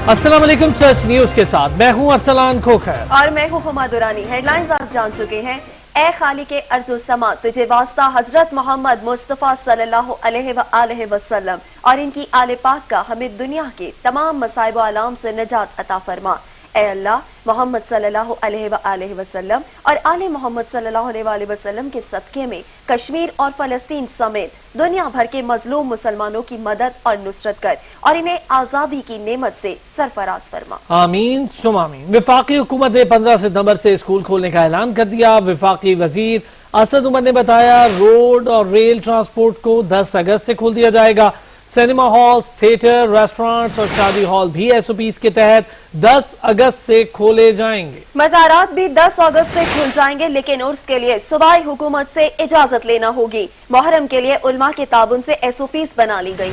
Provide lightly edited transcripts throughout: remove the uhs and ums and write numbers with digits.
अस्सलाम वालेकुम सच न्यूज के साथ मैं हूं अरसलान खोखर और मैं हूं हुमा दुरानी। हेडलाइंस आप जान चुके हैं। ए खाली के अर्ज़ो समा तुझे वास्ता हजरत मोहम्मद मुस्तफ़ा सल्लल्लाहु अलैहि वसल्लम और इनकी आले पाक का हमें दुनिया के तमाम मसाइब आलाम से निजात अता फरमा। ए अल्लाह, मोहम्मद सल्लल्लाहु अलैहि वसल्लम और आले मोहम्मद सल्लल्लाहु अलैहि वसल्लम के सदक़े में कश्मीर और फलस्तीन समेत दुनिया भर के मजलूम मुसलमानों की मदद और नुसरत कर और इन्हें आजादी की नेमत से सरफराज फरमा। आमीन सुम आमीन। वफाकी हुकूमत ने 15 सितंबर से स्कूल खोलने का ऐलान कर दिया। वफाकी वजीर असद उमर ने बताया रोड और रेल ट्रांसपोर्ट को 10 अगस्त से खोल दिया जाएगा। सिनेमा हॉल्स, थिएटर, रेस्टोरेंट्स और शादी हॉल भी SOPs के तहत 10 अगस्त से खोले जाएंगे। मज़ारात भी 10 अगस्त से खुल जाएंगे, लेकिन उर्स के लिए सूबाई हुकूमत से इजाजत लेना होगी। मुहर्रम के लिए उलमा के ताबुन से SOPs बना ली गई।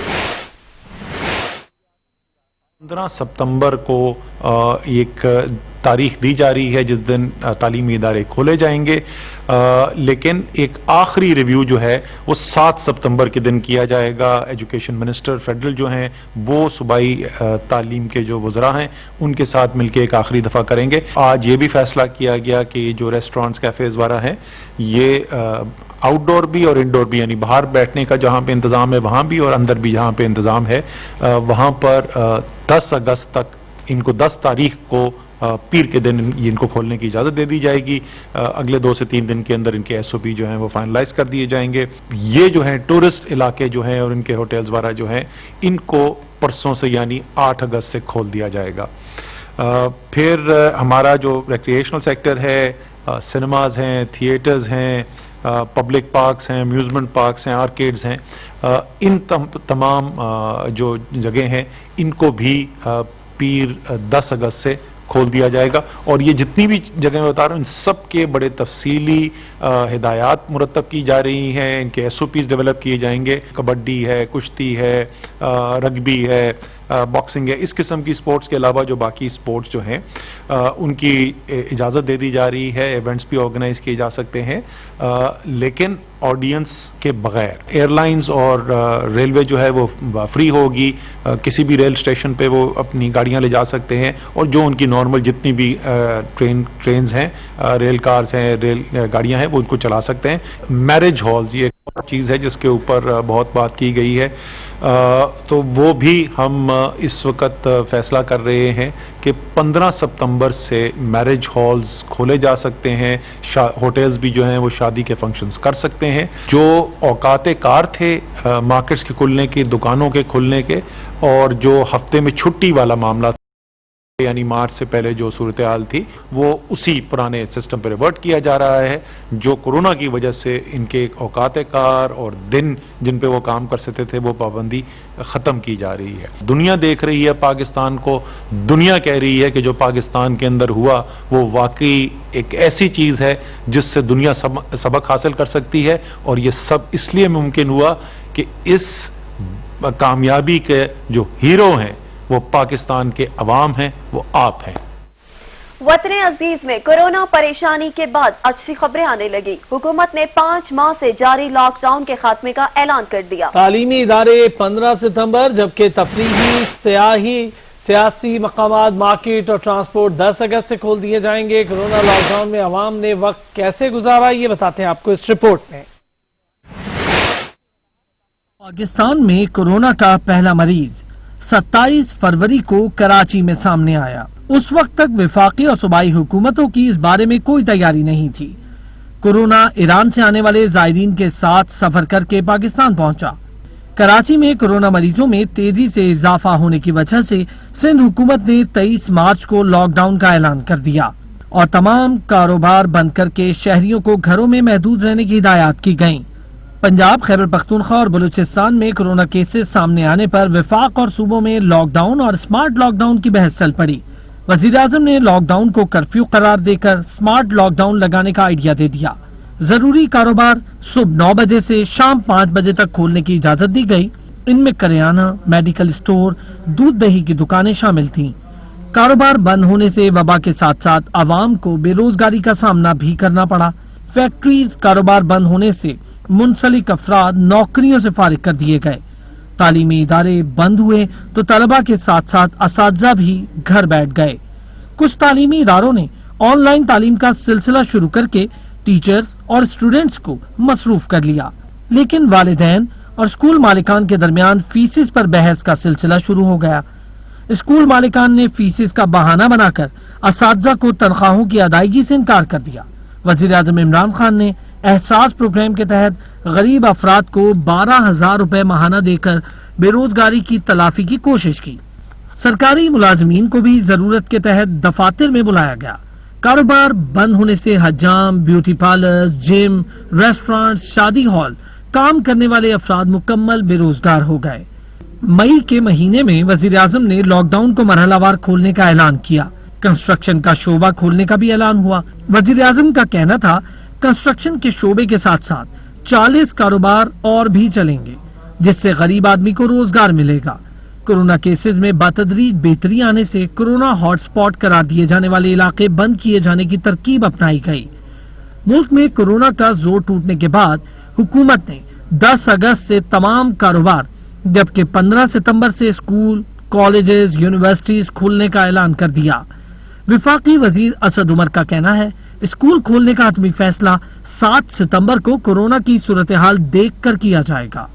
15 सितंबर को एक तारीख दी जा रही है जिस दिन तालीमी इदारे खोले जाएंगे, लेकिन एक आखिरी रिव्यू जो है वो 7 सितंबर के दिन किया जाएगा। एजुकेशन मिनिस्टर फेडरल जो हैं वो सूबाई तालीम के जो वज़रा हैं उनके साथ मिलकर एक आखिरी दफ़ा करेंगे। आज ये भी फैसला किया गया कि जो रेस्टोरेंट्स, कैफ़ेज़ वगैरह हैं ये आउटडोर भी और इंडोर भी, यानी बाहर बैठने का जहाँ पे इंतज़ाम है वहाँ भी और अंदर भी जहाँ पे इंतज़ाम है वहाँ पर 10 अगस्त तक, इनको 10 तारीख को पीर के दिन इनको खोलने की इजाज़त दे दी जाएगी। अगले 2 से 3 दिन के अंदर इनके SOP जो हैं वो फाइनलाइज कर दिए जाएंगे। ये जो हैं टूरिस्ट इलाके जो हैं और इनके होटल्स वगैरह जो हैं इनको परसों से यानी 8 अगस्त से खोल दिया जाएगा। फिर हमारा जो रिक्रिएशनल सेक्टर है, सिनेमाज हैं, थिएटर्स हैं, पब्लिक पार्क्स हैं, अम्यूज़मेंट पार्क्स हैं, आर्केड्स हैं, इन तमाम जो जगह हैं इनको भी पीर 10 अगस्त से खोल दिया जाएगा। और ये जितनी भी जगह मैं बता रहा हूँ इन सब के बड़े तफसीली हिदायत मुरतब की जा रही हैं, इनके SOPs डेवलप किए जाएंगे। कबड्डी है, कुश्ती है, रग्बी है, बॉक्सिंग है, इस किस्म की स्पोर्ट्स के अलावा जो बाकी स्पोर्ट्स जो हैं उनकी इजाज़त दे दी जा रही है। इवेंट्स भी ऑर्गेनाइज किए जा सकते हैं, लेकिन ऑडियंस के बगैर। एयरलाइंस और रेलवे जो है वो फ्री होगी, किसी भी रेल स्टेशन पे वो अपनी गाड़ियां ले जा सकते हैं और जो उनकी नॉर्मल जितनी भी ट्रेन्स हैं, रेल कार्स हैं, रेल गाड़ियां हैं वो उनको चला सकते हैं। मैरिज हॉल्स ये एक चीज़ है जिसके ऊपर बहुत बात की गई है, तो वो भी हम इस वक्त फैसला कर रहे हैं कि 15 सितंबर से मैरिज हॉल्स खोले जा सकते हैं। होटल्स भी जो हैं वो शादी के फंक्शंस कर सकते हैं। जो औकाते कार थे मार्केट्स के खुलने के, दुकानों के खुलने के, और जो हफ्ते में छुट्टी वाला मामला यानी मार्च से पहले जो सूरत हाल थी वो उसी पुराने सिस्टम पर रिवर्ट किया जा रहा है। जो कोरोना की वजह से इनके औकाते कार और दिन जिन पे वो काम कर सकते थे वो पाबंदी ख़त्म की जा रही है। दुनिया देख रही है पाकिस्तान को, दुनिया कह रही है कि जो पाकिस्तान के अंदर हुआ वो वाकई एक ऐसी चीज़ है जिससे दुनिया सबक हासिल कर सकती है। और ये सब इसलिए मुमकिन हुआ कि इस कामयाबी के जो हीरो हैं वो पाकिस्तान के अवाम हैं, वो आप हैं। वतन अजीज में कोरोना परेशानी के बाद अच्छी खबरें आने लगी। हुकूमत ने 5 माह से जारी लॉकडाउन के खात्मे का ऐलान कर दिया। तालीमी इदारे 15 सितंबर जबकि तफरीही, सियासी मकामात, मार्केट और ट्रांसपोर्ट 10 अगस्त से खोल दिए जाएंगे। कोरोना लॉकडाउन में अवाम ने वक्त कैसे गुजारा ये बताते हैं आपको इस रिपोर्ट में। पाकिस्तान में कोरोना का पहला मरीज 27 फरवरी को कराची में सामने आया। उस वक्त तक वफाकी और सूबाई हुकूमतों की इस बारे में कोई तैयारी नहीं थी। कोरोना ईरान से आने वाले जायरीन के साथ सफर करके पाकिस्तान पहुंचा। कराची में कोरोना मरीजों में तेजी से इजाफा होने की वजह से सिंध हुकूमत ने 23 मार्च को लॉकडाउन का ऐलान कर दिया और तमाम कारोबार बंद करके शहरियों को घरों में महदूद रहने की हिदायत की गयी। पंजाब, खैबर पख्तूनख्वा और बलूचिस्तान में कोरोना केसेस सामने आने पर वफाक और सूबों में लॉकडाउन और स्मार्ट लॉकडाउन की बहस चल पड़ी। वजीर आजम ने लॉकडाउन को कर्फ्यू करार देकर स्मार्ट लॉकडाउन लगाने का आइडिया दे दिया। जरूरी कारोबार सुबह 9 बजे से शाम 5 बजे तक खोलने की इजाजत दी गई। इनमें करियाना, मेडिकल स्टोर, दूध दही की दुकानें शामिल थीं। कारोबार बंद होने से वबा के साथ साथ आवाम को बेरोजगारी का सामना भी करना पड़ा। फैक्ट्रीज कारोबार बंद होने से मुंसलिक अफराद नौकरियों से फारिग कर दिए गए। तालीमी इदारे बंद हुए तो तलबा के साथ साथ असातिज़ा भी घर बैठ गए। कुछ तालीमी इदारों ने ऑनलाइन तालीम का सिलसिला शुरू करके टीचर्स और स्टूडेंट्स को मसरूफ कर लिया, लेकिन वालिदैन और स्कूल मालिकान के दरमियान फीसिस पर बहस का सिलसिला शुरू हो गया। स्कूल मालिकान ने फीसिस का बहाना बनाकर असातिज़ा को तनख्वाहों की अदायगी से इनकार कर दिया। वज़ीर आज़म इमरान खान ने एहसास प्रोग्राम के तहत गरीब अफराद को 12,000 रुपए माहाना देकर बेरोजगारी की तलाफी की कोशिश की। सरकारी मुलाजमीन को भी जरूरत के तहत दफातर में बुलाया गया। कारोबार बंद होने से हजाम, ब्यूटी पार्लर, जिम, रेस्टोरेंट, शादी हॉल, काम करने वाले अफराद मुकम्मल बेरोजगार हो गए। मई के महीने में वजीर आजम ने लॉकडाउन को मरहलावार खोलने का ऐलान किया। कंस्ट्रक्शन का शोबा खोलने का भी ऐलान हुआ। वजीर आजम का कहना था कंस्ट्रक्शन के शोबे के साथ साथ 40 कारोबार और भी चलेंगे, जिससे गरीब आदमी को रोजगार मिलेगा। कोरोना केसेस में बातदरीज बेहतरी आने से कोरोना हॉटस्पॉट करार दिए जाने वाले इलाके बंद किए जाने की तरकीब अपनाई गई। मुल्क में कोरोना का जोर टूटने के बाद हुकूमत ने 10 अगस्त से तमाम कारोबार, जबकि 15 सितंबर से स्कूल, कॉलेजेस, यूनिवर्सिटीज खोलने का ऐलान कर दिया। विफाकी वजीर असद उमर का कहना है स्कूल खोलने का हतमी फैसला 7 सितंबर को कोरोना की सूरत हाल देख कर किया जाएगा।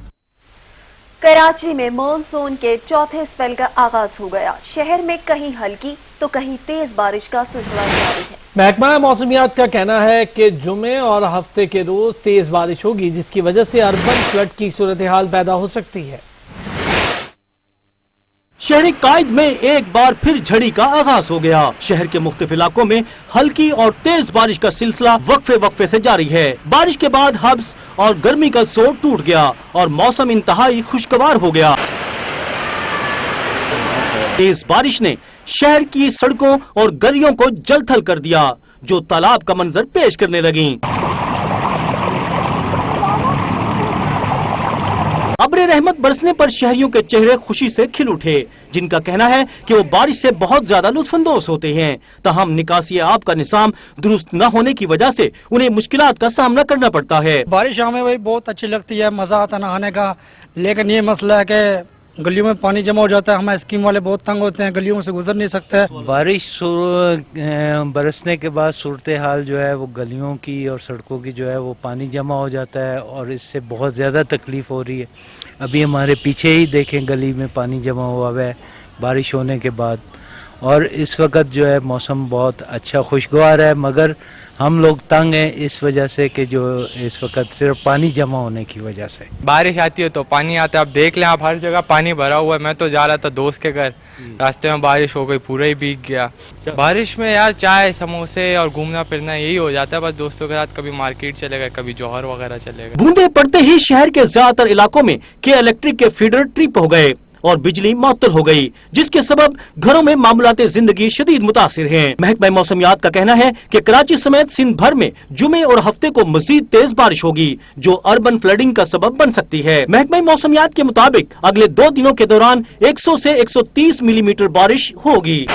कराची में मानसून के चौथे स्पेल का आगाज हो गया। शहर में कहीं हल्की तो कहीं तेज बारिश का सिलसिला जारी है। महकमा मौसमियात का कहना है कि जुमे और हफ्ते के रोज तेज बारिश होगी, जिसकी वजह से अर्बन फ्लड की सूरत हाल पैदा हो सकती है। शहरी कायद में एक बार फिर झड़ी का आगाज हो गया। शहर के मुख्तलिफ इलाकों में हल्की और तेज बारिश का सिलसिला वक्फे से जारी है। बारिश के बाद हब्स और गर्मी का जोर टूट गया और मौसम इंतहाई खुशगवार हो गया। तेज बारिश ने शहर की सड़कों और गलियों को जलथल कर दिया, जो तालाब का मंजर पेश करने लगी। अब्र रहमत बरसने पर शहरियों के चेहरे खुशी से खिल उठे, जिनका कहना है कि वो बारिश से बहुत ज्यादा लुत्फानंदोज होते हैं। ताहम निकासी आब का निज़ाम दुरुस्त न होने की वजह से उन्हें मुश्किलात का सामना करना पड़ता है। बारिश हमें भाई बहुत अच्छी लगती है, मजा आता नहाने का, लेकिन ये मसला है कि गलियों में पानी जमा हो जाता है। हमारे स्कीम वाले बहुत तंग होते हैं, गलियों से गुजर नहीं सकते। बारिश बरसने के बाद सूरत हाल जो है वो गलियों की और सड़कों की जो है वो पानी जमा हो जाता है और इससे बहुत ज़्यादा तकलीफ हो रही है। अभी हमारे पीछे ही देखें, गली में पानी जमा हुआ है बारिश होने के बाद, और इस वक्त जो है मौसम बहुत अच्छा खुशगवार है, मगर हम लोग तंग हैं इस वजह से कि जो इस वक्त सिर्फ पानी जमा होने की वजह से। बारिश आती है तो पानी आता है। अब देख लें आप, हर जगह पानी भरा हुआ है। मैं तो जा रहा था दोस्त के घर, रास्ते में बारिश हो गई, पूरा ही भीग गया। बारिश में यार चाय समोसे और घूमना फिरना यही हो जाता है बस दोस्तों के साथ। कभी मार्केट चले गए, कभी जौहर वगैरह चले गए। बूंदे पड़ते ही शहर के ज्यादातर इलाकों में के इलेक्ट्रिक के फीडर ट्रिप हो गए और बिजली मुअत्तल हो गई, जिसके सबब घरों में मामूलाते जिंदगी शदीद मुतासिर हैं। महकमा मौसमियात का कहना है कि कराची समेत सिंध भर में जुमे और हफ्ते को मजीद तेज बारिश होगी, जो अर्बन फ्लडिंग का सबब बन सकती है। महकमा मौसमियात के मुताबिक अगले 2 दिनों के दौरान 100 से 130 मिलीमीटर बारिश होगी।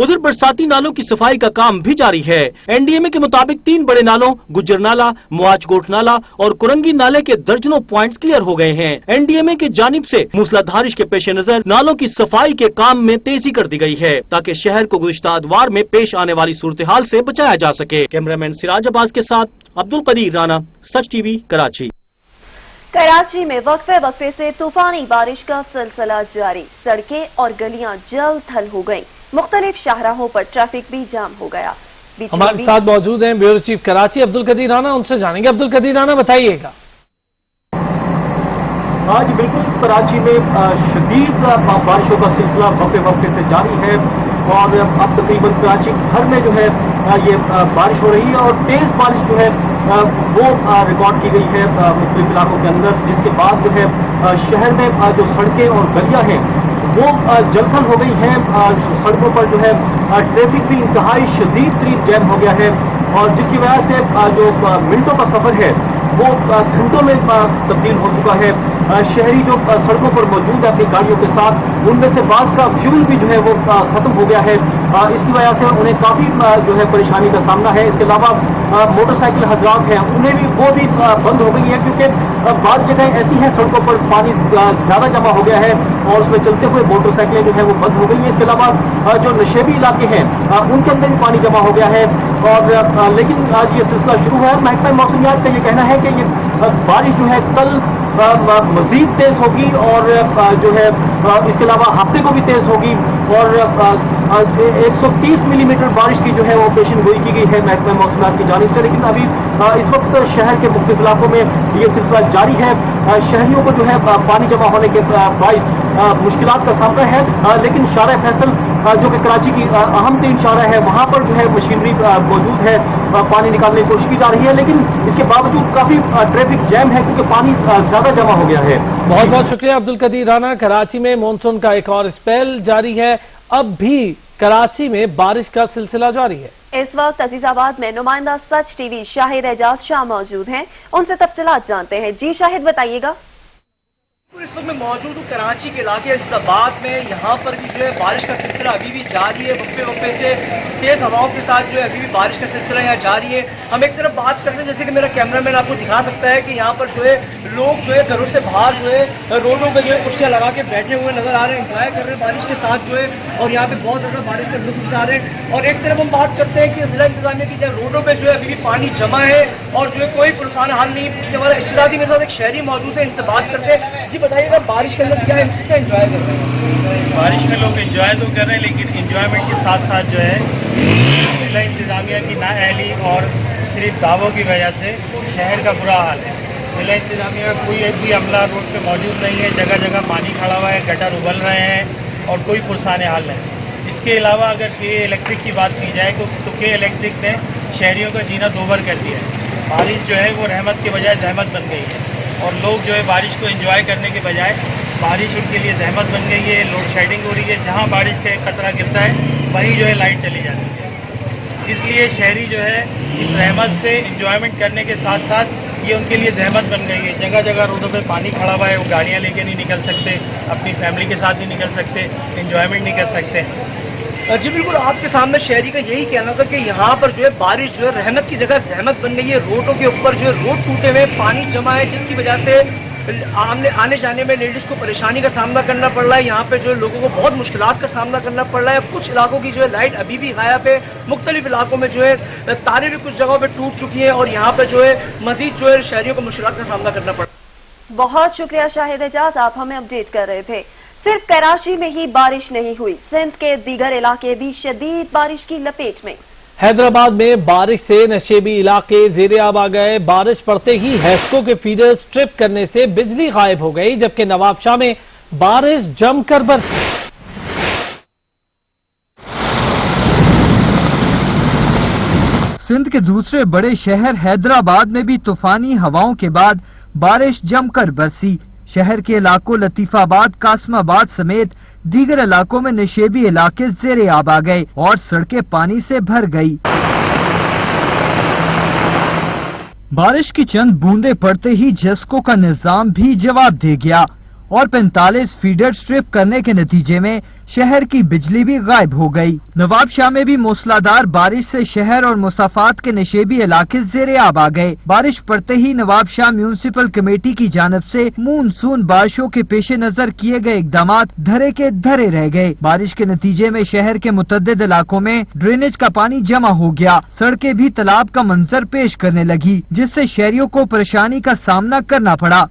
उधर बरसाती नालों की सफाई का काम भी जारी है। एनडीएमए के मुताबिक 3 बड़े नालों गुज्जर नाला, मुआजगोट नाला और कुरंगी नाले के दर्जनों पॉइंट्स क्लियर हो गए हैं। एनडीएमए की जानिब से मूसलाधार बारिश के पेश नजर नालों की सफाई के काम में तेजी कर दी गई है, ताकि शहर को गुज़िश्ता अदवार में पेश आने वाली सूरत हाल से बचाया जा सके। कैमरामैन सिराज अब्बास के साथ अब्दुल कदीर राना, सच टीवी, कराची। कराची में वक्फे से तूफानी बारिश का सिलसिला जारी। सड़कें और गलियां जल थल हो गयी। मुख्तलिफ शाहराहों पर ट्रैफिक भी जाम हो गया। हमारे साथ मौजूद हैं ब्यूरो चीफ कराची अब्दुल कदीर राना, उनसे जानेंगे। अब्दुल कदीर राना, बताइएगा। आज बिल्कुल कराची में शदीद बारिशों का सिलसिला वक्फे से जारी है और अब तकरीबन कराची भर में जो है ये बारिश हो रही है और तेज बारिश जो है वो रिकॉर्ड की गई है मुख्तलिफ इलाकों के अंदर, जिसके बाद जो है शहर में जो सड़कें और गलियां हैं वो जलथल हो गई हैं। सड़कों पर जो है ट्रैफिक भी इंतहाई शदीद तरीन जैम हो गया है और जिसकी वजह से जो मिनटों का सफर है वो घंटों में तब्दील हो चुका है। शहरी जो सड़कों पर मौजूद है अपनी गाड़ियों के साथ, उनमें से बास का फ्यूल भी जो है वो खत्म हो गया है। इसकी वजह से उन्हें काफी जो है परेशानी का सामना है। इसके अलावा मोटरसाइकिल हजरात हैं उन्हें भी वो भी बंद हो गई है, क्योंकि बाद जगह ऐसी हैं सड़कों पर पानी ज़्यादा जमा हो गया है और उसमें चलते हुए मोटरसाइकिलें जो है वो बंद हो गई हैं। इसके अलावा जो नशेबी इलाके हैं उनके अंदर भी पानी जमा हो गया है। और लेकिन आज ये सिलसिला शुरू हुआ है। महकमा मौसमियात का ये कहना है कि ये बारिश जो है कल मजीद तेज होगी और जो है इसके अलावा हफ्ते को भी तेज होगी और 130 मिलीमीटर बारिश की जो है वो पेशन गोई की गई है महकमा मौसमियात की जानिब से। लेकिन अभी इस वक्त शहर के मुख्तलिफ इलाकों में ये सिलसिला जारी है। शहरियों को जो है पानी जमा होने के बाइस मुश्किलात का सामना है, लेकिन शारा फैसल जो कि कराची की अहम तीन शारा है वहाँ पर जो है मशीनरी मौजूद है, पानी निकालने की कोशिश की जा रही है, लेकिन इसके बावजूद काफी ट्रैफिक जैम है क्योंकि पानी ज्यादा जमा हो गया है। बहुत बहुत शुक्रिया अब्दुल कदीर राना। कराची में मॉनसून का एक और स्पेल जारी है, अब भी कराची में बारिश का सिलसिला जारी है। इस वक्त अजीजाबाद में नुमाइंदा सच टीवी शाहिद एजाज शाह मौजूद हैं, उनसे तफसीलात जानते हैं। जी शाहिद, बताइएगा। इस वक्त मैं मौजूद हूँ कराची के इलाके अजीजाबाद में। यहाँ पर भी जो है बारिश का सिलसिला अभी भी जारी है, वक्फे वक्फे से तेज हवाओं के साथ जो है अभी भी बारिश का सिलसिला यहाँ जारी है। हम एक तरफ बात करते हैं, जैसे कि मेरा कैमरामैन आपको दिखा सकता है कि यहाँ पर जो है लोग जो है घरों से बाहर जो है रोडों पर जो है कुर्सियाँ लगा के बैठे हुए नजर आ रहे हैं, इंजॉय कर रहे हैं बारिश के साथ जो है, और यहाँ पे बहुत ज्यादा बारिश का लुत्फ उठा रहे हैं। और एक तरफ हम बात करते हैं कि जिला इंतजामिया की रोडों पर जो है अभी भी पानी जमा है और जो है कोई पुरसान हाल नहीं पूछने वाला। इस रात मेरे साथ एक शहरी मौजूद है, इनसे बात करते हैं। जी बताइएगा, बारिश के अंदर क्या एंजॉय कर रहे हैं? बारिश में लोग एंजॉय तो कर रहे हैं, लेकिन एंजॉयमेंट के साथ साथ जो है जिला इंतजामिया की नाअहली और सिर्फ दावों की वजह से शहर का बुरा हाल है। जिला इंतजामिया का कोई एक भी अमला रोड पे मौजूद नहीं है, जगह जगह पानी खड़ा हुआ है, गटर उबल रहे हैं और कोई पुरसान हाल नहीं। इसके अलावा अगर के इलेक्ट्रिक की बात की जाए तो के इलेक्ट्रिक ने शहरियों का जीना दोभर कर दिया है। बारिश जो है वो रहमत के बजाय जहमत बन गई है और लोग जो है बारिश को एंजॉय करने के बजाय बारिश उनके लिए जहमत बन गई है। लोड शेडिंग हो रही है, जहाँ बारिश का खतरा गिरता है वहीं जो है लाइट चली जाती है। इसलिए शहरी जो है इस रहमत से एंजॉयमेंट करने के साथ साथ ये उनके लिए जहमत बन गई है। जगह जगह रोडों पे पानी खड़ा हुआ है, वो गाड़ियाँ लेके नहीं निकल सकते, अपनी फैमिली के साथ नहीं निकल सकते, एंजॉयमेंट नहीं कर सकते। जी बिल्कुल, आपके सामने शहरी का यही कहना था कि यहाँ पर जो है बारिश जो है रहमत की जगह जहमत बन गई है। रोडों के ऊपर जो है रोड टूटे हुए, पानी जमा है, जिसकी वजह से आने जाने में लेडीज को परेशानी का सामना करना पड़ रहा है। यहाँ पे जो है लोगों को बहुत मुश्किलात का सामना करना पड़ रहा है। कुछ इलाकों की जो है लाइट अभी भी गायब है, मुख्तलिफ इलाकों में जो है तारें भी कुछ जगहों पे टूट चुकी हैं और यहाँ पे जो है मजीद जो है शहरियों को मुश्किलात का सामना करना पड़ रहा है। बहुत शुक्रिया शाहिद एजाज, आप हमें अपडेट कर रहे थे। सिर्फ कराची में ही बारिश नहीं हुई, सिंध के दीगर इलाके भी शदीद बारिश की लपेट में। हैदराबाद में बारिश से नशेबी इलाके ज़ेरे आब आ गए। बारिश पड़ते ही हैस्को के फीडर्स ट्रिप करने से बिजली गायब हो गई, जबकि नवाबशाह में बारिश जमकर बरसी। सिंध के दूसरे बड़े शहर हैदराबाद में भी तूफानी हवाओं के बाद बारिश जमकर बरसी। शहर के इलाकों लतीफाबाद, कासमाबाद समेत दीगर इलाकों में नशेबी इलाके ज़ेरे आब आ गए और सड़कें पानी से भर गई। बारिश की चंद बूंदे पड़ते ही जस्को का निजाम भी जवाब दे गया और 45 फीडर स्ट्रिप करने के नतीजे में शहर की बिजली भी गायब हो गई। नवाबशाह में भी मूसलाधार बारिश से शहर और मुसाफात के नशेबी इलाके ज़ेरे आब आ गए। बारिश पड़ते ही नवाबशाह म्यूनिसिपल कमेटी की जानिब से मानसून बारिशों के पेश नजर किए गए इकदाम धरे के धरे रह गए। बारिश के नतीजे में शहर के मुतअद्दिद इलाकों में ड्रेनेज का पानी जमा हो गया, सड़कें भी तालाब का मंजर पेश करने लगी, जिससे शहरियों को परेशानी का सामना करना पड़ा।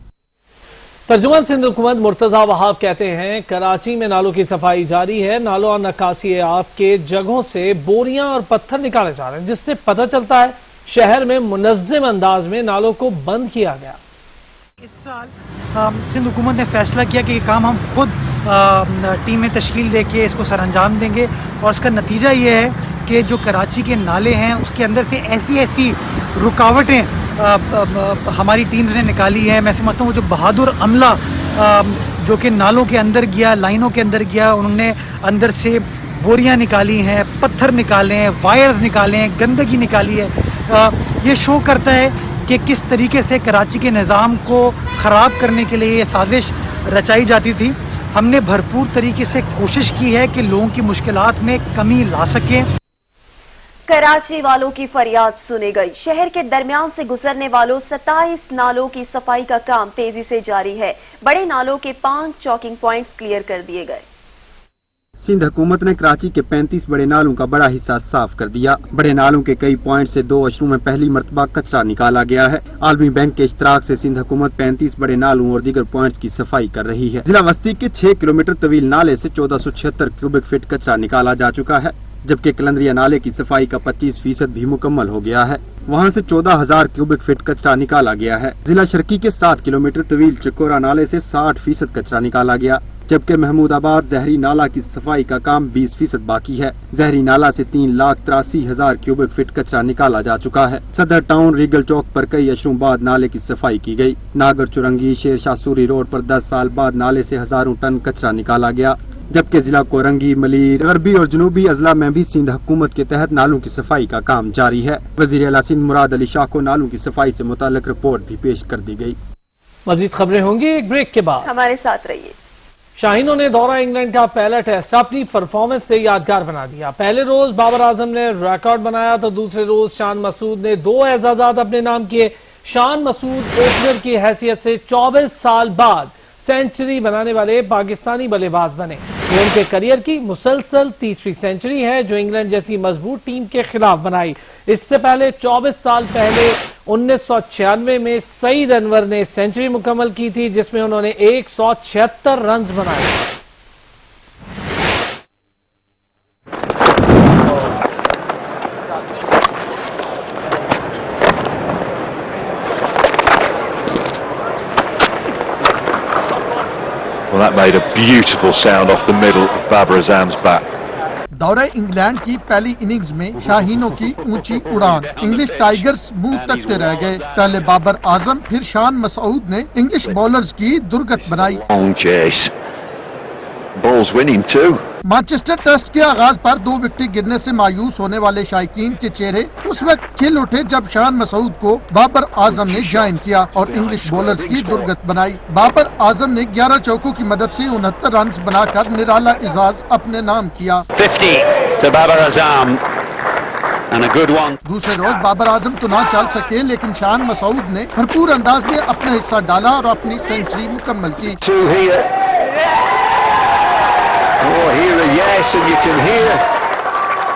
तर्जुमान सिंध हुकूमत मुर्तजा वहाब कहते हैं, कराची में नालों की सफाई जारी है। नालों और नक्कासी आब के जगहों से बोरियां और पत्थर निकाले जा रहे हैं, जिससे पता चलता है शहर में मुनज़्ज़म अंदाज में नालों को बंद किया गया। इस साल सिंध हुकूमत ने फैसला किया कि ये काम हम खुद टीमें तश्कील दे के इसको सरअंजाम देंगे और इसका नतीजा ये है कि जो कराची के नाले हैं उसके अंदर से ऐसी रुकावटें हमारी टीम्स ने निकाली है। मैं समझता हूँ जो बहादुर अमला जो कि नालों के अंदर गया, लाइनों के अंदर गया, उन्होंने अंदर से बोरियां निकाली हैं, पत्थर निकाले हैं, वायर्स निकाले हैं, गंदगी निकाली है। ये शो करता है कि किस तरीके से कराची के निज़ाम को ख़राब करने के लिए ये साजिश रचाई जाती थी। हमने भरपूर तरीके से कोशिश की है कि लोगों की मुश्किलात में कमी ला सकें। कराची वालों की फरियाद सुनी गई। शहर के दरमियान से गुजरने वालों 27 नालों की सफाई का काम तेजी से जारी है। बड़े नालों के 5 चॉकिंग पॉइंट्स क्लियर कर दिए गए। सिंध हुकूमत ने कराची के 35 बड़े नालों का बड़ा हिस्सा साफ कर दिया। बड़े नालों के कई पॉइंट से 2 अशरों में पहली मरतबा कचरा निकाला गया है। आलमी बैंक के इश्तराक से सिंध हुकूमत 35 बड़े नालों और दीगर पॉइंट्स की सफाई कर रही है। जिला वस्ती के 6 किलोमीटर तवील नाले से 1476 क्यूबिक फीट कचरा निकाला जा चुका है, जबकि कलंदरिया नाले की सफाई का 25% भी मुकम्मल हो गया है। वहाँ से 14,000 क्यूबिक फीट कचरा निकाला गया है। जिला शर्की के 7 किलोमीटर तवील चकोरा नाले से 60% कचरा निकाला गया, जबकि महमूदाबाद जहरी नाला की सफाई का काम 20% बाकी है। जहरी नाला से 3,83,000 क्यूबिक फीट कचरा निकाला जा चुका है। सदर टाउन रीगल चौक पर कई अशरों बाद नाले की सफाई की गई। नागर चुरंगी शेर शाह सूरी रोड पर 10 साल बाद नाले से हजारों टन कचरा निकाला गया, जबकि जिला कोरंगी, मलीर, गरबी और जनूबी अजला में भी सिंध हुकूमत के तहत नालों की सफाई का काम जारी है। वजीर आला सिंध मुराद अली शाह को नालों की सफाई से मुताल्लिक रिपोर्ट भी पेश कर दी गई। मजीद खबरें होंगी एक ब्रेक के बाद। हमारे साथ रहिए। शाहीनों ने दौरा इंग्लैंड का पहला टेस्ट अपनी परफॉर्मेंस से यादगार बना दिया। पहले रोज बाबर आजम ने रिकॉर्ड बनाया तो दूसरे रोज शान मसूद ने 2 एजाजात अपने नाम किए। शान मसूद ओपनर की हैसियत से 24 साल बाद सेंचुरी बनाने वाले पाकिस्तानी बल्लेबाज बने। ये उनके करियर की मुसलसल तीसरी सेंचुरी है जो इंग्लैंड जैसी मजबूत टीम के खिलाफ बनाई। इससे पहले 24 साल पहले 1996 में सईद अनवर ने सेंचुरी मुकम्मल की थी, जिसमें उन्होंने 176 रन बनाए। Well, that made a beautiful sound off the middle of Babar Azam's bat. दौरे इंग्लैंड की पहली इनिंग्स में शाहीनों की ऊंची उड़ान। इंग्लिश टाइगर्स मुंह तकते रह गए। पहले बाबर आजम फिर शान मसूद ने इंग्लिश बॉलर्स की दुर्गत बनाई। Long chase. Ball's winning too. Manchester test के आगाज पर 2 विकेट गिरने से मायूस होने वाले शायकीन के चेहरे उस वक्त खिल उठे जब शान मसूद को बाबर आजम ने ज्वाइन किया और इंग्लिश बॉलर्स की दुर्गत बनाई। बाबर आजम ने 11 चौकों की मदद से 69 रन बनाकर निराला एजाज अपने नाम किया। 50 to Babar Azam and a good one. दूसरे रोज बाबर आजम तो ना चल सके, लेकिन शान मसूद ने भरपूर अंदाज में अपना हिस्सा डाला और अपनी सेंचुरी मुकम्मल की। Oh, hear a yes, and you can hear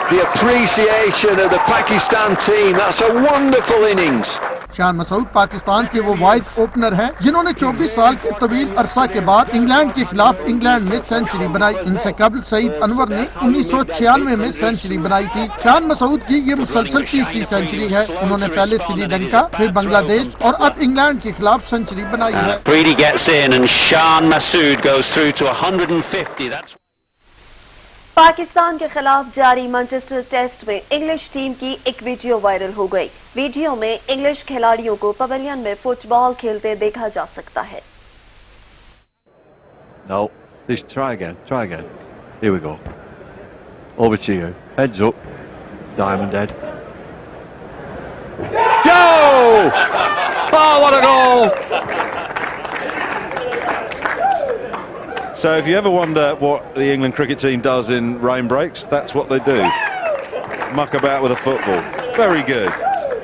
the appreciation of the Pakistan team. That's a wonderful innings. Shan Masood Pakistan के वो वाइस ओपनर हैं जिन्होंने 24 साल के तवील अरसा के बाद इंग्लैंड के खिलाफ इंग्लैंड में सेंचुरी बनाई। इनसे कबल सईद अनवर ने 1996 में सेंचुरी बनाई थी। शान मसूद की ये मुसलसल तीसरी सेंचुरी है। उन्होंने पहले श्रीलंका, फिर बांग्लादेश और अब इंग्लैंड के खिलाफ सेंचुरी बनाई है। Brady gets in and Shan Masood goes through to 150. That's Pakistan के खिलाफ जारी मैनचेस्टर टेस्ट में इंग्लिश टीम की एक वीडियो वायरल हो गई। वीडियो में इंग्लिश खिलाड़ियों को पवेलियन में फुटबॉल खेलते देखा जा सकता है। no. Just try again. Try again. Here we go. Over to you. Heads up. Diamond head. Go! Oh, what a goal! So if you ever wonder what the England cricket team does in rain breaks, that's what they do. Muck about with a football. Very good.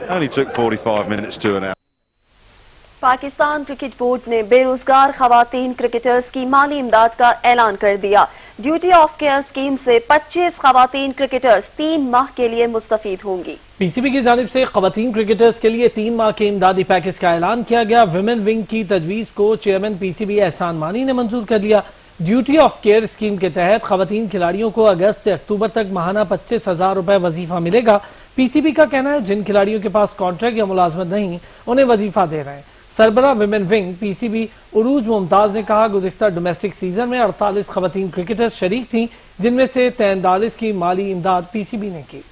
Only took 45 minutes to an hour. Pakistan cricket board ने बेरोजगार खवातीन cricketers की माली इमदाद का ऐलान कर दिया। Duty of care scheme से 25 खवातीन क्रिकेटर्स 3 माह के लिए मुस्तफीद होंगी। पीसीबी की जानिब से खवातीन क्रिकेटर्स के लिए 3 माह के इमदादी पैकेज का ऐलान किया गया। विमेन विंग की तजवीज को चेयरमैन पीसीबी एहसान मानी ने मंजूर कर लिया। ड्यूटी ऑफ केयर स्कीम के तहत खवातीन खिलाड़ियों को अगस्त से अक्टूबर तक माहाना 25,000 रुपए वजीफा मिलेगा। पीसीबी का कहना है जिन खिलाड़ियों के पास कॉन्ट्रैक्ट या मुलाजमत नहीं उन्हें वजीफा दे रहे हैं। सरबरा विमेन विंग पीसीबी उरूज मुमताज ने कहा गुज़िश्ता डोमेस्टिक सीजन में 48 खवातीन क्रिकेटर्स शरीक थीं, जिनमें से 43 की माली इमदाद पीसीबी ने की।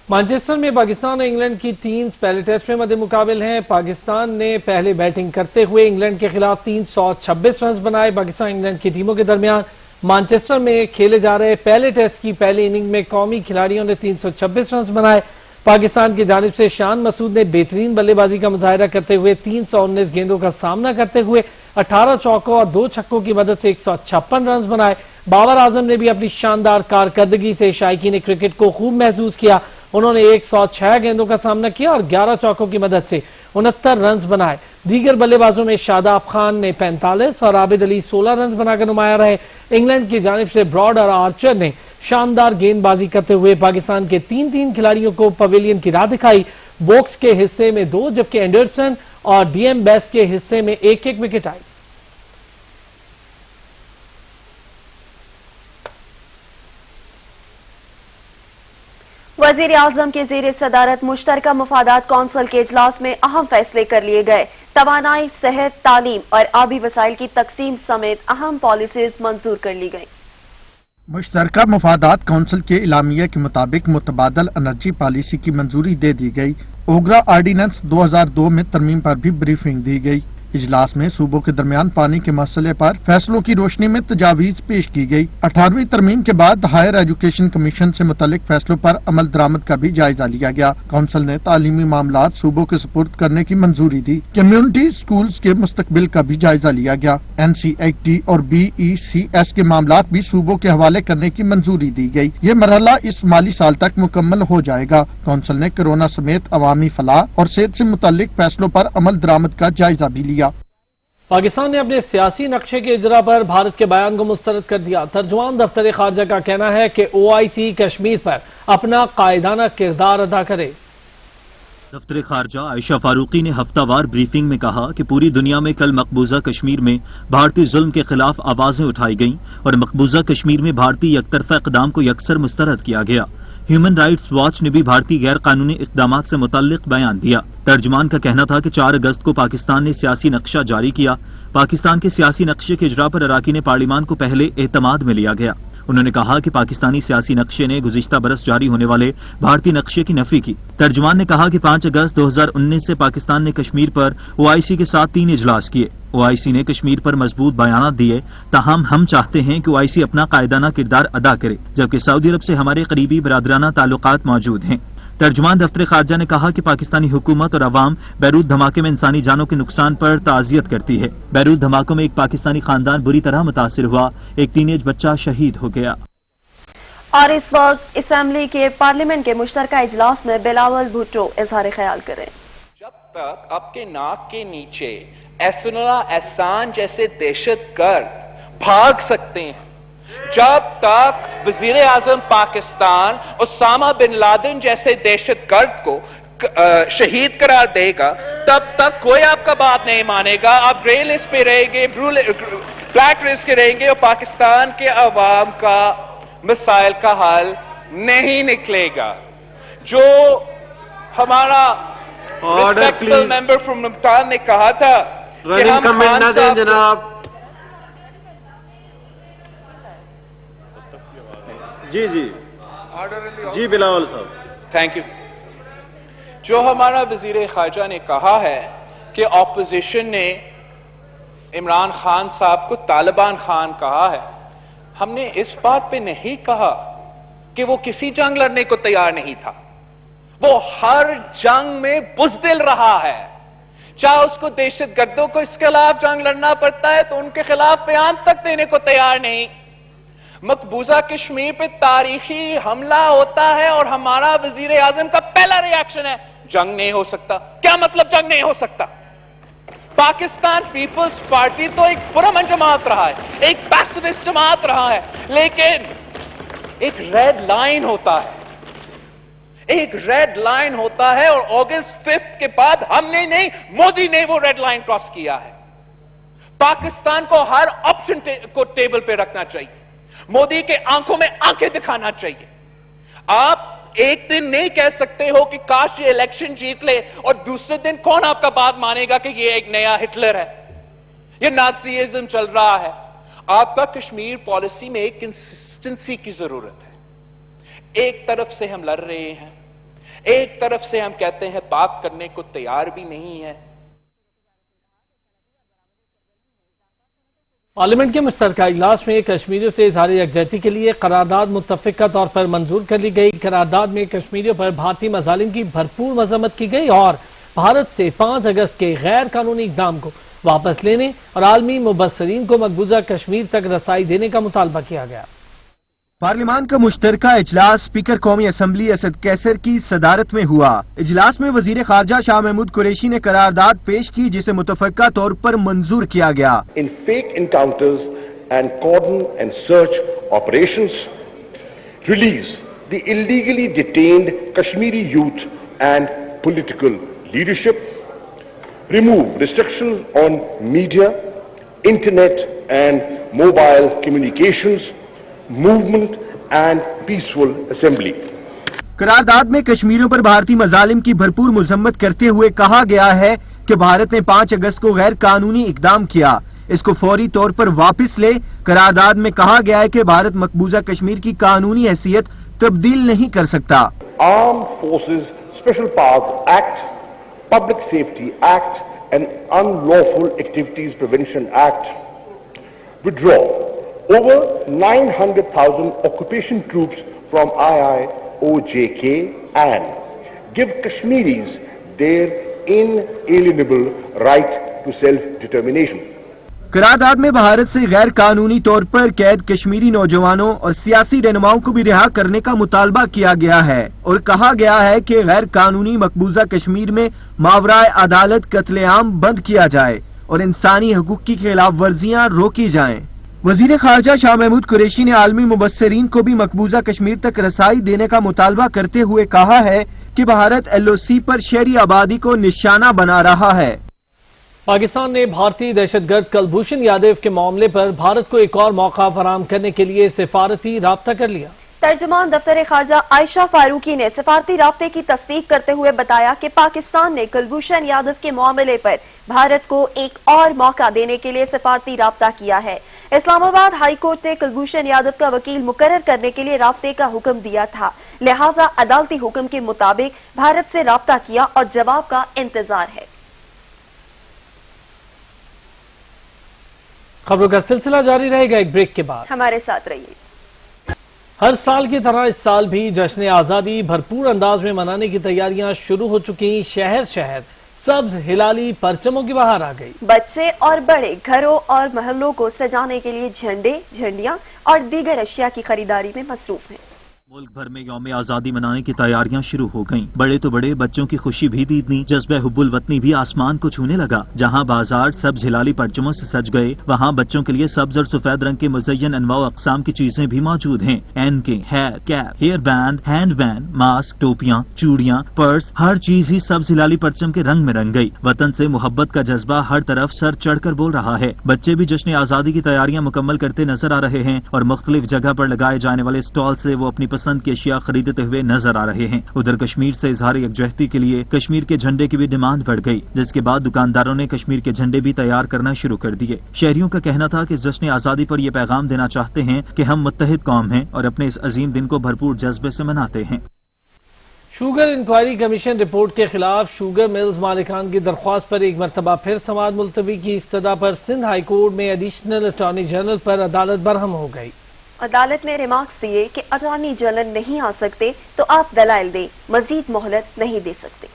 मैनचेस्टर में पाकिस्तान और इंग्लैंड की टीम्स पहले टेस्ट में मद्दे मुकाबिल हैं। पाकिस्तान ने पहले बैटिंग करते हुए इंग्लैंड के खिलाफ 326 रन बनाए। पाकिस्तान इंग्लैंड की टीमों के दरमियान मैनचेस्टर में खेले जा रहे पहले टेस्ट की पहली इनिंग में कौमी खिलाड़ियों ने 326 रन बनाए। पाकिस्तान की जानिब से शान मसूद ने बेहतरीन बल्लेबाजी का मुजाहिरा करते हुए 319 गेंदों का सामना करते हुए 18 चौकों और 2 छक्कों की मदद से 156 रन बनाए। بابر اعظم نے بھی اپنی شاندار کارکردگی سے شائقین کرکٹ کو خوب محسوس کیا. انہوں نے 106 گیندوں کا سامنا کیا اور 11 چوکوں کی مدد سے 69 رنز بنائے. دیگر بلے بازوں میں شاداب خان نے 45 اور عابد علی 16 رنز بنا کر نمایاں رہے. انگلینڈ کی جانب سے براڈ اور آرچر نے شاندار گیند بازی کرتے ہوئے پاکستان کے 3 کھلاڑیوں کو پویلین کی راہ دکھائی. ووکس کے حصے میں 2 جبکہ اینڈرسن اور ڈی ایم بیس کے حصے میں 1 وکٹ آئی. وزیر اعظم کے زیر صدارت مشترکہ مفادات کونسل کے اجلاس میں اہم فیصلے کر لیے گئے. توانائی، صحت، تعلیم اور آبی وسائل کی تقسیم سمیت اہم پالیسیز منظور کر لی گئی. مشترکہ مفادات کونسل کے اعلامیہ کے مطابق متبادل انرجی پالیسی کی منظوری دے دی گئی. اوگرا آرڈیننس 2002 میں ترمیم پر بھی بریفنگ دی گئی. اجلاس میں صوبوں کے درمیان پانی کے مسئلے پر فیصلوں کی روشنی میں تجاویز پیش کی گئی. 18ویں ترمیم کے بعد ہائر ایجوکیشن کمیشن سے متعلق فیصلوں پر عمل درآمد کا بھی جائزہ لیا گیا. کونسل نے تعلیمی معاملات صوبوں کے سپرد کرنے کی منظوری دی. کمیونٹی سکولز کے مستقبل کا بھی جائزہ لیا گیا. NCERT اور BECS کے معاملات بھی صوبوں کے حوالے کرنے کی منظوری دی گئی. یہ مرحلہ اس مالی سال تک مکمل ہو جائے گا. کونسل نے کورونا سمیت عوامی فلاح اور صحت سے متعلق فیصلوں پر عمل درآمد کا جائزہ بھی لیا. پاکستان نے اپنے سیاسی نقشے کے اجرا پر بھارت کے بیان کو مسترد کر دیا. ترجمان دفتر خارجہ کا کہنا ہے کہ OIC کشمیر پر اپنا قائدانہ کردار ادا کرے. دفتر خارجہ عائشہ فاروقی نے ہفتہ وار بریفنگ میں کہا کہ پوری دنیا میں کل مقبوضہ کشمیر میں بھارتی ظلم کے خلاف آوازیں اٹھائی گئیں اور مقبوضہ کشمیر میں بھارتی یک طرفہ اقدام کو یکسر مسترد کیا گیا. ہیومن رائٹس واچ نے بھی بھارتی غیر قانونی اقدامات سے متعلق بیان دیا. ترجمان کا کہنا تھا کہ 4 اگست کو پاکستان نے سیاسی نقشہ جاری کیا. پاکستان کے سیاسی نقشے کے اجرا پر اراکین پارلیمان کو پہلے اعتماد میں لیا گیا. انہوں نے کہا کہ پاکستانی سیاسی نقشے نے گزشتہ برس جاری ہونے والے بھارتی نقشے کی نفی کی. ترجمان نے کہا کہ 5 اگست 2019 سے پاکستان نے کشمیر پر OIC کے ساتھ 3 اجلاس کیے. OIC نے کشمیر پر مضبوط بیانات دیے. تاہم ہم چاہتے ہیں کہ OIC اپنا قائدانہ کردار ادا کرے جبکہ سعودی عرب سے ہمارے قریبی برادرانہ تعلقات موجود ہیں. ترجمان دفتر خارجہ نے کہا کہ پاکستانی حکومت اور عوام بیروت دھماکے میں انسانی جانوں کے نقصان پر تعزیت کرتی ہے. بیروت دھماکوں میں ایک پاکستانی خاندان بری طرح متاثر ہوا. ایک ٹینیج بچہ شہید ہو گیا. اور اس وقت اسمبلی کے پارلیمنٹ کے مشترکہ اجلاس میں بلاول بھٹو اظہار خیال کریں. جب تک آپ کے ناک کے نیچے احسان جیسے دہشت گرد بھاگ سکتے ہیں، جب تک وزیر اعظم پاکستان اسامہ بن لادن جیسے دہشت گرد کو شہید قرار دے گا، تب تک کوئی آپ کا بات نہیں مانے گا. آپ گرے لسٹ پہ رہیں گے، بلیک لسٹ کے رہیں گے اور پاکستان کے عوام کا مسائل کا حل نہیں نکلے گا. جو ہمارا ریسپیکٹبل ممبر فرام ملتان نے کہا تھا کہ ہم خان صاحب جناب جی بلاول صاحب تھینک یو. جو ہمارا وزیر خارجہ نے کہا ہے کہ اپوزیشن نے عمران خان صاحب کو طالبان خان کہا ہے، ہم نے اس بات پہ نہیں کہا کہ وہ کسی جنگ لڑنے کو تیار نہیں تھا. وہ ہر جنگ میں بزدل رہا ہے. چاہے اس کو دہشت گردوں کو اس کے خلاف جنگ لڑنا پڑتا ہے تو ان کے خلاف بیان تک دینے کو تیار نہیں. مقبوضہ کشمیر پہ تاریخی حملہ ہوتا ہے اور ہمارا وزیر اعظم کا پہلا ری ایکشن ہے جنگ نہیں ہو سکتا. کیا مطلب جنگ نہیں ہو سکتا؟ پاکستان پیپلز پارٹی تو ایک پرامن جماعت رہا ہے، ایک پیسیفسٹ جماعت رہا ہے، لیکن ایک ریڈ لائن ہوتا ہے، ایک ریڈ لائن ہوتا ہے اور اگست 5 کے بعد ہم نے نہیں، مودی نے وہ ریڈ لائن کراس کیا ہے. پاکستان کو ہر آپشن کو ٹیبل پہ رکھنا چاہیے. مودی کے آنکھوں میں آنکھیں دکھانا چاہیے. آپ ایک دن نہیں کہہ سکتے ہو کہ کاش یہ الیکشن جیت لے اور دوسرے دن کون آپ کا بات مانے گا کہ یہ ایک نیا ہٹلر ہے، یہ نازیزم چل رہا ہے. آپ کا کشمیر پالیسی میں ایک کنسسٹنسی کی ضرورت ہے. ایک طرف سے ہم لڑ رہے ہیں، ایک طرف سے ہم کہتے ہیں بات کرنے کو تیار بھی نہیں ہے. پارلیمنٹ کے مشترکہ اجلاس میں کشمیریوں سے اظہار یکجہتی کے لیے قرارداد متفقہ طور پر منظور کر لی گئی. قرارداد میں کشمیریوں پر بھارتی مظالم کی بھرپور مذمت کی گئی اور بھارت سے 5 اگست کے غیر قانونی اقدام کو واپس لینے اور عالمی مبصرین کو مقبوضہ کشمیر تک رسائی دینے کا مطالبہ کیا گیا۔ پارلیمان کا مشترکہ اجلاس اسپیکر قومی اسمبلی اسد کیسر کی صدارت میں ہوا۔ اجلاس میں وزیر خارجہ شاہ محمود قریشی نے قرارداد پیش کی جسے متفقہ طور پر منظور کیا گیا۔ In fake encounters and cordon and search operations, release the illegally detained Kashmiri youth and political leadership, remove restrictions on media, internet and mobile communications, movement and peaceful assembly. قرارداد میں کشمیریوں پر بھارتی مظالم کی بھرپور مذمت کرتے ہوئے کہا گیا ہے کہ بھارت نے 5 اگست کو غیر قانونی اقدام کیا، اس کو فوری طور پر واپس لے۔ قرارداد میں کہا گیا ہے کہ بھارت مقبوضہ کشمیر کی قانونی حیثیت تبدیل نہیں کر سکتا۔ Armed Forces Special Powers Act, Public Safety Act and Unlawful Activities Prevention Act withdraw over 900,000 occupation troops from IIOJK and give Kashmiris their inalienable right to self-determination. قرارداد میں بھارت سے غیر قانونی طور پر قید کشمیری نوجوانوں اور سیاسی رہنماؤں کو بھی رہا کرنے کا مطالبہ کیا گیا ہے اور کہا گیا ہے کہ غیر قانونی مقبوضہ کشمیر میں ماورائے عدالت قتل عام بند کیا جائے اور انسانی حقوق کی خلاف ورزیاں روکی جائیں۔ وزیر خارجہ شاہ محمود قریشی نے عالمی مبصرین کو بھی مقبوضہ کشمیر تک رسائی دینے کا مطالبہ کرتے ہوئے کہا ہے کہ بھارت LOC پر شہری آبادی کو نشانہ بنا رہا ہے۔ پاکستان نے بھارتی دہشت گرد کلبھوشن یادو کے معاملے پر بھارت کو ایک اور موقع فراہم کرنے کے لیے سفارتی رابطہ کر لیا۔ ترجمان دفتر خارجہ عائشہ فاروقی نے سفارتی رابطے کی تصدیق کرتے ہوئے بتایا کہ پاکستان نے کلبھوشن یادو کے معاملے پر بھارت کو ایک اور موقع دینے کے لیے سفارتی رابطہ کیا ہے۔ اسلام آباد ہائی کورٹ نے کلبھوشن یادو کا وکیل مقرر کرنے کے لیے رابطے کا حکم دیا تھا، لہٰذا عدالتی حکم کے مطابق بھارت سے رابطہ کیا اور جواب کا انتظار ہے۔ خبروں کا سلسلہ جاری رہے گا ایک بریک کے بعد، ہمارے ساتھ رہیے۔ ہر سال کی طرح اس سال بھی جشن آزادی بھرپور انداز میں منانے کی تیاریاں شروع ہو چکی۔ شہر شہر سبز ہلالی پرچموں کی بہار آ گئی۔ بچے اور بڑے گھروں اور محلوں کو سجانے کے لیے جھنڈے، جھنڈیاں اور دیگر اشیاء کی خریداری میں مصروف ہیں۔ ملک بھر میں یوم آزادی منانے کی تیاریاں شروع ہو گئیں۔ بڑے تو بڑے، بچوں کی خوشی بھی دیدنی، جذبہ حب الوطنی بھی آسمان کو چھونے لگا۔ جہاں بازار سبز ہلالی پرچموں سے سج گئے، وہاں بچوں کے لیے سبز اور سفید رنگ کے مزین انواع و اقسام کی چیزیں بھی موجود ہیں۔ اینکیں، hat, cap, hair band, hand band, mask, ٹوپیاں، چوڑیاں، پرس، ہر چیز ہی سبز ہلالی پرچم کے رنگ میں رنگ گئی۔ وطن سے محبت کا جذبہ ہر طرف سر چڑھ کر بول رہا ہے۔ بچے بھی جشن آزادی کی تیاریاں مکمل کرتے نظر آ رہے ہیں اور مختلف جگہ پر لگائے جانے والے اسٹال سے وہ اپنی پسند کی اشیاء خریدتے ہوئے نظر آ رہے ہیں۔ ادھر کشمیر سے اظہار یکجہتی کے لیے کشمیر کے جھنڈے کی بھی ڈیمانڈ بڑھ گئی، جس کے بعد دکانداروں نے کشمیر کے جھنڈے بھی تیار کرنا شروع کر دیے۔ شہریوں کا کہنا تھا کہ اس جشن آزادی پر یہ پیغام دینا چاہتے ہیں کہ ہم متحد قوم ہیں اور اپنے اس عظیم دن کو بھرپور جذبے سے مناتے ہیں۔ شوگر انکوائری کمیشن رپورٹ کے خلاف شوگر ملز مالکان کی درخواست پر ایک مرتبہ پھر سماعت ملتوی کی استدعا پر سندھ ہائی کورٹ میں ایڈیشنل اٹارنی جنرل پر عدالت برہم ہو گئی۔ عدالت نے ریمارکس دیے کہ اٹارنی جنرل نہیں آ سکتے تو آپ دلائل دیں، مزید مہلت نہیں دے سکتے۔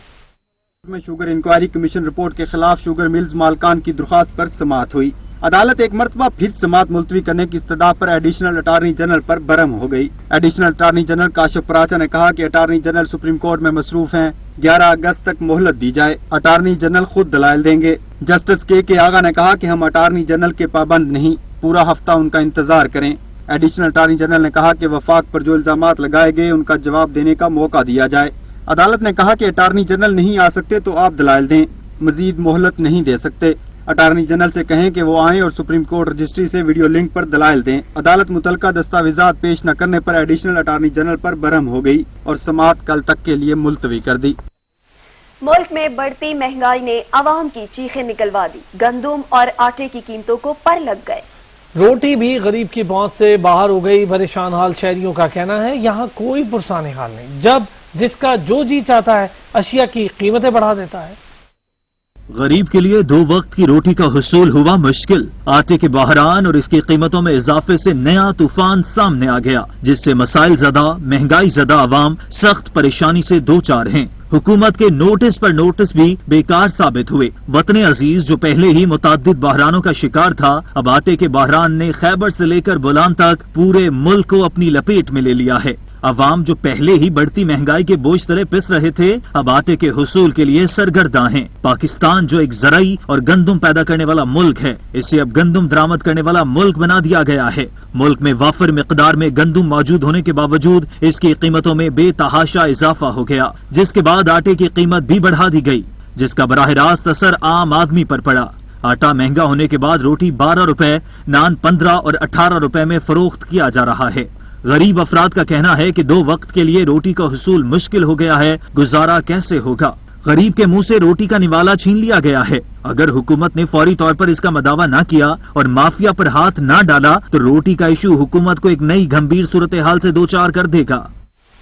میں شوگر انکوائری کمیشن رپورٹ کے خلاف شوگر ملز مالکان کی درخواست پر سماعت ہوئی۔ عدالت ایک مرتبہ پھر سماعت ملتوی کرنے کی استدعا پر ایڈیشنل اٹارنی جنرل پر برہم ہو گئی۔ Additional attorney general Kashif Paracha نے کہا کہ اٹارنی جنرل سپریم کورٹ میں مصروف ہیں، 11 اگست تک مہلت دی جائے، اٹارنی جنرل خود دلائل دیں گے۔ جسٹس کے آغا نے کہا کہ ہم اٹارنی جنرل کے پابند نہیں، پورا ہفتہ ان کا انتظار کریں۔ ایڈیشنل اٹارنی جنرل نے کہا کہ وفاق پر جو الزامات لگائے گئے ان کا جواب دینے کا موقع دیا جائے۔ عدالت نے کہا کہ اٹارنی جنرل نہیں آ سکتے تو آپ دلائل دیں، مزید مہلت نہیں دے سکتے۔ اٹارنی جنرل سے کہیں کہ وہ آئیں اور سپریم کورٹ رجسٹری سے ویڈیو لنک پر دلائل دیں۔ عدالت متعلقہ دستاویزات پیش نہ کرنے پر ایڈیشنل اٹارنی جنرل پر برہم ہو گئی اور سماعت کل تک کے لیے ملتوی کر دی۔ ملک میں بڑھتی مہنگائی نے عوام کی چیخیں نکلوا دی، گندم اور آٹے کی قیمتوں کو پر لگ گئے۔ روٹی بھی غریب کی پہنچ سے باہر ہو گئی۔ پریشان حال شہریوں کا کہنا ہے یہاں کوئی پرسان حال نہیں، جب جس کا جو جی چاہتا ہے اشیاء کی قیمتیں بڑھا دیتا ہے۔ غریب کے لیے 2 وقت کی روٹی کا حصول ہوا مشکل۔ آٹے کے بحران اور اس کی قیمتوں میں اضافے سے نیا طوفان سامنے آ گیا، جس سے مسائل زدہ، مہنگائی زدہ عوام سخت پریشانی سے دوچار ہیں۔ हुकूमत के नोटिस पर नोटिस भी बेकार साबित हुए। वतन अजीज जो पहले ही मुताद्दिद बहरानों का शिकार था, अब आटे के बहरान ने खैबर से लेकर बोलान तक पूरे मुल्क को अपनी लपेट में ले लिया है। अवाम जो पहले ही बढ़ती महंगाई के बोझ तले पिस रहे थे, अब आटे के हुसूल के लिए सरगर्दां हैं। पाकिस्तान जो एक ज़राई और गंदम पैदा करने वाला मुल्क है, इसे अब गंदम दरामद करने वाला मुल्क बना दिया गया है। मुल्क में वाफिर मिकदार में गंदम मौजूद होने के बावजूद इसकी कीमतों में बेतहाशा इजाफा हो गया, जिसके बाद आटे की कीमत भी बढ़ा दी गई, जिसका बराह रास्त असर आम आदमी पर पड़ा। आटा महंगा होने के बाद रोटी 12 रुपए, नान 15 और 18 रुपए में फरोख्त किया जा रहा है। गरीब अफराद का कहना है कि 2 वक्त के लिए रोटी का हुसूल मुश्किल हो गया है, गुजारा कैसे होगा। गरीब के मुंह से रोटी का निवाला छीन लिया गया है। अगर हुकूमत ने फौरी तौर पर इसका मदावा न किया और माफिया पर हाथ न डाला तो रोटी का इशू हुकूमत को एक नई गंभीर सूरत हाल से दो चार कर देगा।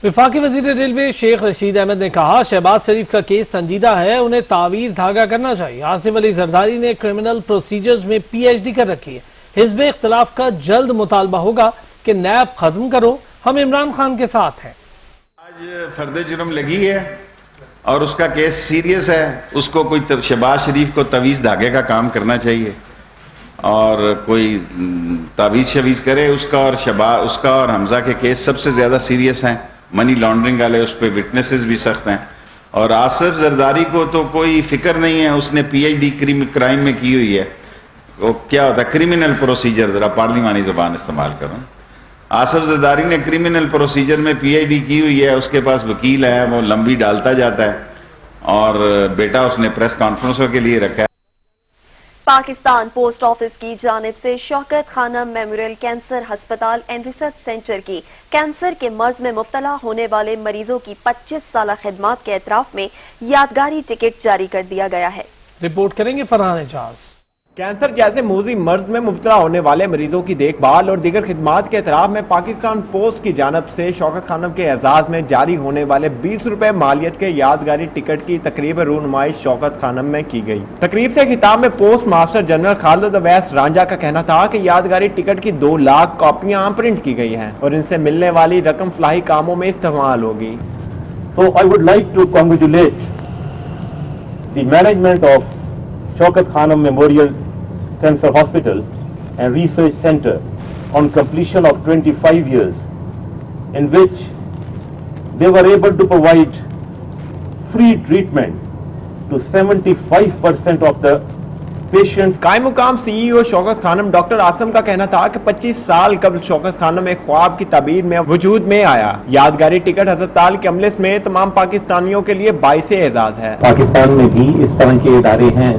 वफाकी वजीर रेलवे शेख रशीद अहमद ने कहा, शहबाज शरीफ का केस संजीदा है, उन्हें तावीर धागा करना चाहिए। आसिफ अली जरदारी ने क्रिमिनल प्रोसीजर्स में PhD कर रखी है। हिज़्ब इख्तिलाफ का जल्द मुतालबा होगा कि नैब खत्म करो, हम इमरान खान के साथ हैं। आज फर्द जुर्म लगी है और उसका केस सीरियस है, उसको कोई शहबाज शरीफ को तवीज़ धागे का काम करना चाहिए और कोई तावीज़ शवीज़ करे उसका और हमजा के केस सबसे ज़्यादा सीरियस हैं, मनी लॉन्ड्रिंग वाले, उस पर विटनेसेस भी सख्त हैं। और आसिफ जरदारी को तो कोई फिक्र नहीं है, उसने PhD क्राइम में की हुई है। वो क्या होता है क्रिमिनल प्रोसीजर, ज़रा पार्लिमानी ज़बान इस्तेमाल करूँ। आसिफ जरदारी ने क्रिमिनल प्रोसीजर में PhD की हुई है, उसके पास वकील है, वो लंबी डालता जाता है और बेटा उसने प्रेस कॉन्फ्रेंसों के लिए रखा है। पाकिस्तान पोस्ट ऑफिस की जानिब से शौकत खानम मेमोरियल कैंसर अस्पताल एंड रिसर्च सेंटर की कैंसर के मर्ज में मुब्तला होने वाले मरीजों की 25 साल खिदमात के एतराफ में यादगारी टिकट जारी कर दिया गया है। रिपोर्ट करेंगे फरहान एजाज। कैंसर जैसे मोजी मर्ज में मुब्तला होने वाले मरीजों की देखभाल और दीगर खिदमात के एतराफ में पाकिस्तान पोस्ट की जानब से शौकत खानम के एजाज में जारी होने वाले 20 रुपए मालियत के यादगारी टिकट की तकरीब रूनुमाइश शौकत खानम में की गई। तकरीब से खिताब में post master general Khalid Awais Ranjha का कहना था कि यादगारी टिकट की 2 लाख कॉपियां प्रिंट की गई हैं और इनसे मिलने वाली रकम फलाही कामों में इस्तेमाल होगी। So I would like to congratulate the management of Shaukat Khanum Memorial Cancer Hospital and Research Center on completion of 25 years in which they were able to provide free treatment to 75% of the patients. कायम मुकाम CEO Shaukat Khanam doctor Assam का कहना था कि 25 साल कबल शौकत खानम एक ख्वाब की ताबीर में वजूद में आया। यादगारी टिकट अस्पताल के अमले में तमाम पाकिस्तानियों के लिए बाइसे एजाज है। पाकिस्तान में भी इस तरह के इदारे हैं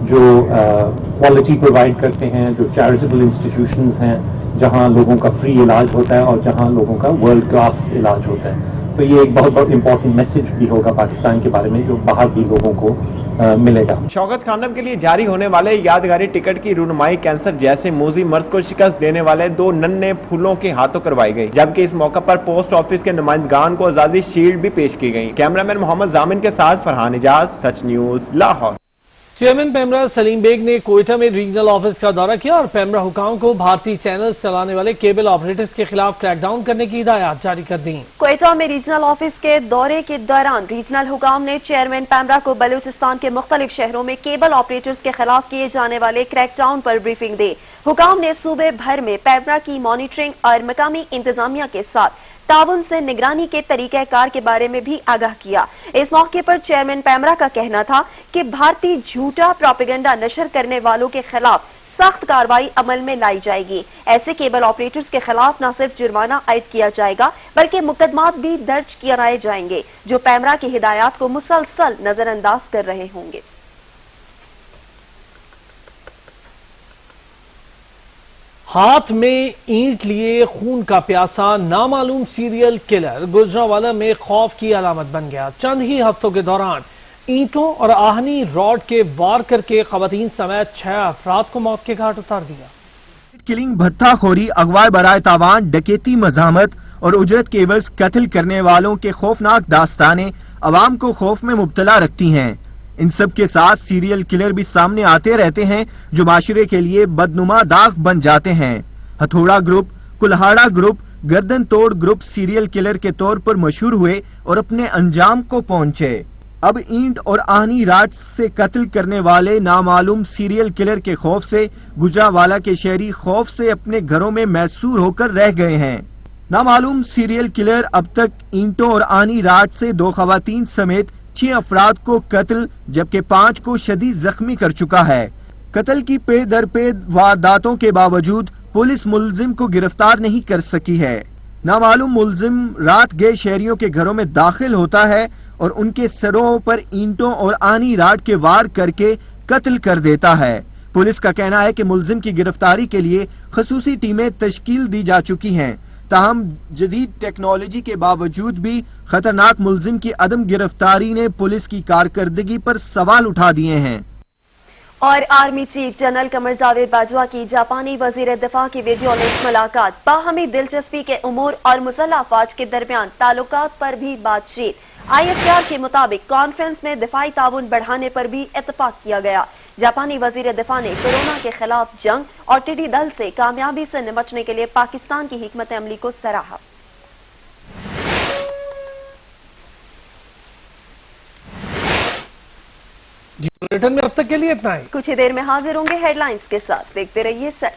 जो क्वालिटी प्रोवाइड करते हैं, जो चैरिटेबल इंस्टीट्यूशंस हैं जहां लोगों का फ्री इलाज होता है और जहां लोगों का वर्ल्ड क्लास इलाज होता है। तो ये एक बहुत इंपॉर्टेंट मैसेज भी होगा पाकिस्तान के बारे में जो बाहर भी लोगों को मिलेगा। शौकत खानम के लिए जारी होने वाले यादगारी टिकट की रूनुमाई कैंसर जैसे मोजी मर्ज को शिकस्त देने वाले 2 नन्हे फूलों के हाथों करवाई गई, जबकि इस मौका पर पोस्ट ऑफिस के नुमाइंदगान को आजादी शील्ड भी पेश की गई। कैमरामैन मोहम्मद जामिन के साथ फरहान इजाज, सच न्यूज, लाहौर। चेयरमैन पेमरा सलीम बेग ने कोयटा में रीजनल ऑफिस का दौरा किया और पेमरा हुकाम को भारतीय चैनल्स चलाने वाले केबल ऑपरेटर्स के खिलाफ क्रैकडाउन करने की हिदायत जारी कर दी। कोयटा में रीजनल ऑफिस के दौरे के दौरान रीजनल हुकाम ने चेयरमैन पेमरा को बलूचिस्तान के मुख्तलिफ शहरों में केबल ऑपरेटर्स के खिलाफ किए जाने वाले क्रैकडाउन पर ब्रीफिंग दी। हुकाम ने सूबे भर में पेमरा की मॉनिटरिंग और मकामी इंतजामिया के साथ ताउन से निगरानी के तरीक़ाकार के बारे में भी आगाह किया। इस मौके पर चेयरमैन पेमरा का कहना था कि भारतीय झूठा प्रोपेगेंडा नशर करने वालों के खिलाफ सख्त कार्रवाई अमल में लाई जाएगी। ऐसे केबल ऑपरेटर्स के खिलाफ न सिर्फ जुर्माना आयद किया जाएगा बल्कि मुकदमात भी दर्ज कराए जाएंगे जो पेमरा की हिदायत को मुसलसल नजरअंदाज कर रहे होंगे। हाथ में ईंट लिए खून का प्यासा नामालूम सीरियल किलर गुजरांवाला में खौफ की अलामत बन गया। चंद ही हफ्तों के दौरान ईंटों और आहनी रॉड के वार करके खवातीन समेत 6 अफराद को मौत के घाट उतार दिया। किलिंग, भत्ताखोरी, अगवा बराए तावान, डकैती, मजामत और उजरत के एवज कत्ल करने वालों के खौफनाक दास्तानें अवाम को खौफ में मुब्तला रखती हैं। इन सब के साथ सीरियल किलर भी सामने आते रहते हैं जो माशरे के लिए बदनुमा दाग बन जाते हैं। हथौड़ा ग्रुप, कुल्हाड़ा ग्रुप, गर्दन तोड़ ग्रुप सीरियल किलर के तौर पर मशहूर हुए और अपने अंजाम को पहुंचे। अब ईंट और आहनी राड से कत्ल करने वाले नामालूम सीरियल किलर के खौफ से गुजरांवाला के शहरी खौफ से अपने घरों में मैसूर होकर रह गए हैं। नामालूम सीरियल किलर अब तक ईंटों और आहनी राड से 2 खवातीन समेत 6 अफराद को कत्ल जबकि 5 को शदीद जख्मी कर चुका है। कत्ल की पे दर पे वारदातों के बावजूद पुलिस मुलजिम को गिरफ्तार नहीं कर सकी है। नामालूम मुलजिम रात गए शहरियों के घरों में दाखिल होता है और उनके सरों पर ईंटों और आनी राड के वार करके कत्ल कर देता है। पुलिस का कहना है कि मुलजिम की गिरफ्तारी के लिए खसूसी टीमें तश्कील दी जा चुकी हैं। ताहम जदीद टेक्नोलॉजी के बावजूद भी खतरनाक मुलजिम की अदम गिरफ्तारी ने पुलिस की कारकर्दगी पर सवाल उठा दिए हैं। और army chief general Qamar Javed Bajwa की जापानी वजीर दिफा की वीडियो लिंक मुलाकात, बाहमी दिलचस्पी के उमूर और मुसल्लह अफवाज के दरमियान ताल्लुकात पर भी बातचीत। ISR के मुताबिक कॉन्फ्रेंस में दिफाई ताउन बढ़ाने पर भी इत्तफाक किया गया। जापानी वजीर दिफा ने कोरोना के खिलाफ जंग और टिड्डी दल से कामयाबी से निपटने के लिए पाकिस्तान की हिकमत अमली को सराहा। बुलेटिन में अब तक के लिए इतना ही। कुछ ही देर में हाजिर होंगे हेडलाइंस के साथ। देखते रहिए सच।